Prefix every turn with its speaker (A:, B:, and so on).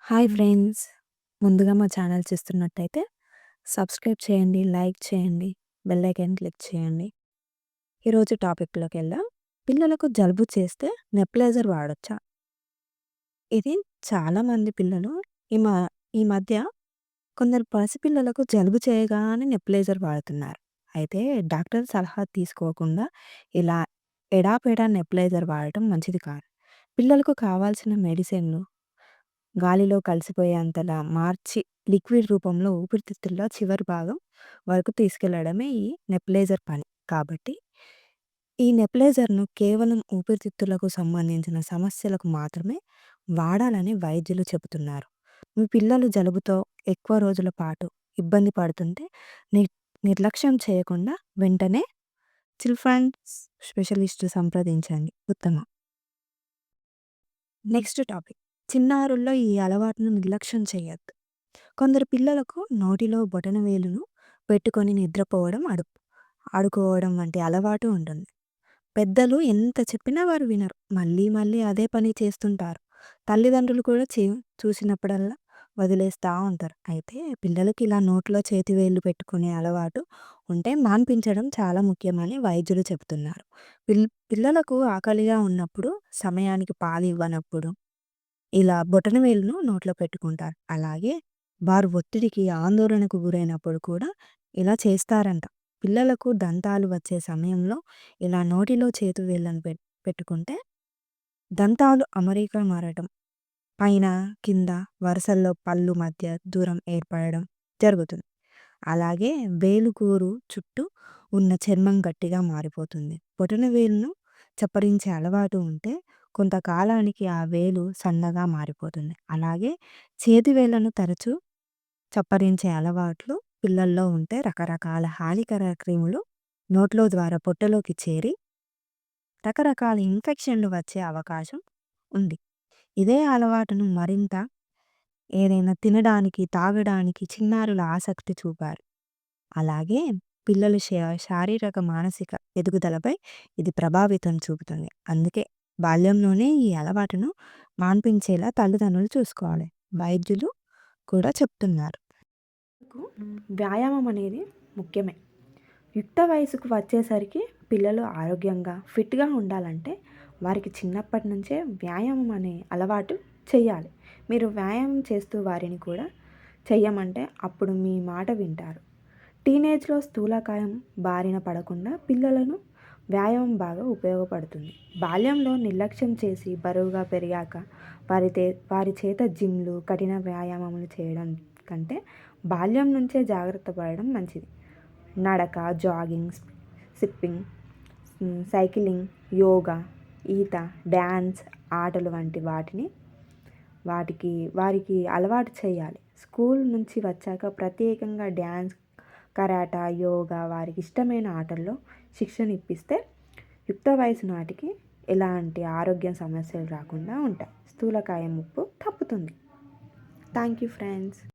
A: Hi friends! ముందుగా మా channel చూస్తున్నట్టయితే సబ్స్క్రైబ్ చేయండి, లైక్ చేయండి, బెల్ ఐకాన్ క్లిక్ చేయండి. ఈరోజు టాపిక్‌లోకెళ్దాం. పిల్లలకు జలుబు చేస్తే నెప్లైజర్ వాడొచ్చా? ఇది చాలామంది పిల్లలు ఈ మ ఈ మధ్య కొందరు పసిపిల్లలకు జలుబు చేయగానే నెప్లైజర్ వాడుతున్నారు. అయితే డాక్టర్ సలహా తీసుకోకుండా ఇలా ఎడాపెడా నెప్లైజర్ వాడటం మంచిది కాదు. పిల్లలకు కావాల్సిన మెడిసిన్‌లు గాలిలో కలిసిపోయేంతలా మార్చి లిక్విడ్ రూపంలో ఊపిరితిత్తుల్లో చివరి భాగం వరకు తీసుకెళ్లడమే ఈ నెప్లైజర్ పని. కాబట్టి ఈ నెప్లైజర్‌ను కేవలం ఊపిరితిత్తులకు సంబంధించిన సమస్యలకు మాత్రమే వాడాలని వైద్యులు చెబుతున్నారు. మీ పిల్లలు జలుబుతో ఎక్కువ రోజుల పాటు ఇబ్బంది పడుతుంటే ని నిర్లక్ష్యం చేయకుండా వెంటనే చిల్డ్రన్స్ స్పెషలిస్ట్ సంప్రదించండి ఉత్తమం. Next topic. చిన్నారుల్లో ఈ అలవాటును నిర్లక్ష్యం చేయొద్దు. కొందరు పిల్లలకు నోటిలో బొటనవేలును పెట్టుకొని నిద్రపోవడం, ఆడుకోవడం వంటి అలవాటు ఉంటుంది. పెద్దలు ఎంత చెప్పినా వారు వినరు. మళ్ళీ మళ్ళీ అదే పని చేస్తుంటారు. తల్లిదండ్రులు కూడా చూసినప్పుడల్లా వదిలేస్తా ఉంటారు. అయితే పిల్లలకి ఇలా నోట్లో చేతివేళ్ళు పెట్టుకునే అలవాటు ఉంటే మాన్పించడం చాలా ముఖ్యమని వైద్యులు చెబుతున్నారు. పిల్లలకు ఆకలిగా ఉన్నప్పుడు, సమయానికి పాలు ఇవ్వనప్పుడు ఇలా బొటనవేలును నోట్లో పెట్టుకుంటారు. అలాగే వారు ఒత్తిడికి, ఆందోళనకు గురైనప్పుడు కూడా ఇలా చేస్తారంట. పిల్లలకు దంతాలు వచ్చే సమయంలో ఇలా నోటిలో చేతివేళ్ళను పెట్టుకుంటే దంతాలు అమరిక మారటం, పైన, కింద వరుసల్లో పళ్ళు మధ్య దూరం ఏర్పడడం జరుగుతుంది. అలాగే వేలుకూరు చుట్టూ ఉన్న చర్మం గట్టిగా మారిపోతుంది. బొటనవేలును చప్పరించే అలవాటు ఉంటే కొంతకాలానికి ఆ వేలు సన్నగా మారిపోతుంది. అలాగే చేతివేళ్లను తరచూ చప్పరించే అలవాట్లు పిల్లల్లో ఉంటే రకరకాల హానికర క్రిములు నోట్లో ద్వారా పొట్టలోకి చేరి రకరకాల ఇన్ఫెక్షన్లు వచ్చే అవకాశం ఉంది. ఇదే అలవాటును మరింత ఏదైనా తినడానికి, తాగడానికి చిన్నారుల ఆసక్తి చూపారు. అలాగే పిల్లలు శారీరక, మానసిక ఎదుగుదలపై ఇది ప్రభావితం చూపుతుంది. అందుకే బాల్యంలోనే ఈ అలవాటును మాన్పించేలా తల్లిదండ్రులు చూసుకోవాలి. వైద్యులు కూడా చెప్తున్నారు. వ్యాయామం అనేది ముఖ్యమే. యుక్త వయసుకు వచ్చేసరికి పిల్లలు ఆరోగ్యంగా, ఫిట్‌గా ఉండాలంటే వారికి చిన్నప్పటి నుంచే వ్యాయామం అనే అలవాటు చేయాలి. మీరు వ్యాయామం చేస్తూ వారిని కూడా చెయ్యమంటే అప్పుడు మీ మాట వింటారు. టీనేజ్‌లో స్థూలకాయం బారిన పడకుండా పిల్లలను వ్యాయామం బాగా ఉపయోగపడుతుంది. బాల్యంలో నిర్లక్ష్యం చేసి బరువుగా పెరిగాక వారి చేత జిమ్‌లు, కఠిన వ్యాయామములు చేయడం కంటే బాల్యం నుంచే జాగ్రత్త పడడం మంచిది. నడక, జాగింగ్, స్కిప్పింగ్, సైక్లింగ్, యోగా, ఈత, డ్యాన్స్, ఆటలు వంటి వారికి అలవాటు చేయాలి. స్కూల్ నుంచి వచ్చాక ప్రత్యేకంగా డ్యాన్స్, కరాటా, యోగా వారికి ఇష్టమైన ఆటల్లో శిక్షణ ఇప్పిస్తే యుక్త వయసు నాటికి ఎలాంటి ఆరోగ్య సమస్యలు రాకుండా ఉంటాయి. స్థూలకాయం ముప్పు తప్పుతుంది. Thank you friends.